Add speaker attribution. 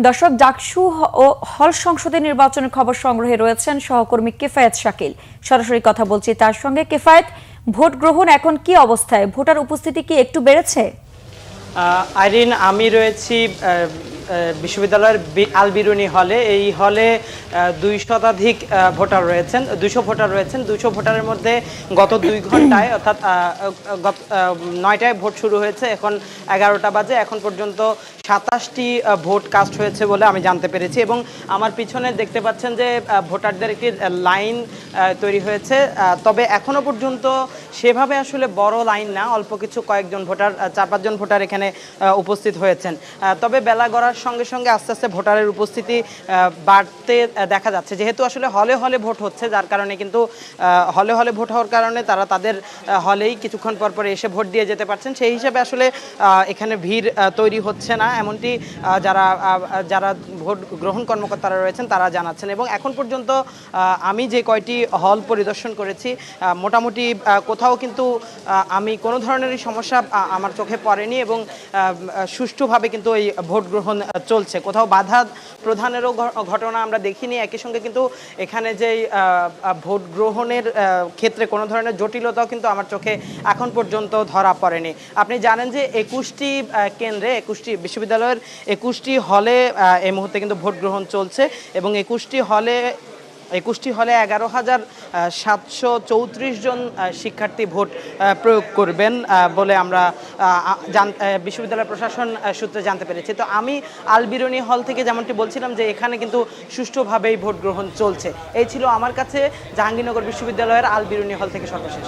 Speaker 1: দর্শক, ডাকসু ও হল সংসদে নির্বাচনের খবর সংগ্রহে রয়েছেন সহকর্মী কিফায়েত শাকিল। সরাসরি কথা বলছি তার সঙ্গে। কিফায়েত, ভোট গ্রহণ এখন কি অবস্থায়? ভোটার উপস্থিতি কি একটু বেড়েছে?
Speaker 2: আইরিন, আমি রয়েছি বিশ্ববিদ্যালয়ের আলবিরুনি হলে। এই হলে 200 ভোটার রয়েছেন, 200 ভোটার রয়েছেন। 200 ভোটারের মধ্যে গত 2 ঘন্টায় অর্থাৎ 9টায় ভোট শুরু হয়েছে, এখন 11টা বাজে। এখন পর্যন্ত 27টি ভোট কাস্ট হয়েছে বলে আমি জানতে পেরেছি। এবং আমার পিছনে দেখতে পাচ্ছেন যে ভোটারদের একটি লাইন তৈরি হয়েছে। তবে এখনো পর্যন্ত সেভাবে আসলে বড় লাইন না, অল্প কিছু কয়েকজন ভোটার, 4-5 জন ভোটার এখানে উপস্থিত হয়েছেন। তবে বেলা গড়ার সঙ্গে সঙ্গে আস্তে আস্তে ভোটারের উপস্থিতি বাড়তে দেখা যাচ্ছে, যেহেতু আসলে হলে হলে ভোট হচ্ছে, যার কারণে কিন্তু হলে হলে ভোট হওয়ার কারণে তারা তাদের হলেই কিছুক্ষণ পর পর এসে ভোট দিয়ে যেতে পারছেন। সেই হিসাবে আসলে এখানে ভিড় তৈরি হচ্ছে না, এমনটি যারা যারা ভোট গ্রহণ কর্মকর্তারা রয়েছেন তারা জানাচ্ছেন। এবং এখন পর্যন্ত আমি যে কয়টি হল পরিদর্শন করেছি, মোটামুটি কোথাও কিন্তু আমি কোনো ধরনেরই সমস্যা আমার চোখে পড়েনি এবং সুষ্ঠুভাবে কিন্তু এই ভোট গ্রহণ চলছে। কোথাও বাধা প্রধানেরও ঘটনা আমরা দেখিনি। একই সঙ্গে কিন্তু এখানে যেই ভোট গ্রহণের ক্ষেত্রে কোনো ধরনের জটিলতাও কিন্তু আমার চোখে এখন পর্যন্ত ধরা পড়েনি। আপনি জানেন যে 21টি কেন্দ্রে, 21টি বিশ্ববিদ্যালয়ের 21টি হলে এই মুহূর্তে কিন্তু ভোট গ্রহণ চলছে এবং 21টি হলে 11,734 জন শিক্ষার্থী ভোট প্রয়োগ করবেন বলে আমরা বিশ্ববিদ্যালয় প্রশাসন সূত্রে জানতে পেরেছি। তো আমি আলবিরুনি হল থেকে যেমনটি বলছিলাম যে এখানে কিন্তু সুষ্ঠুভাবেই ভোট গ্রহণ চলছে। এই ছিল আমার কাছে জাহাঙ্গীরনগর বিশ্ববিদ্যালয়ের আলবিরুনি হল থেকে সর্বশেষ।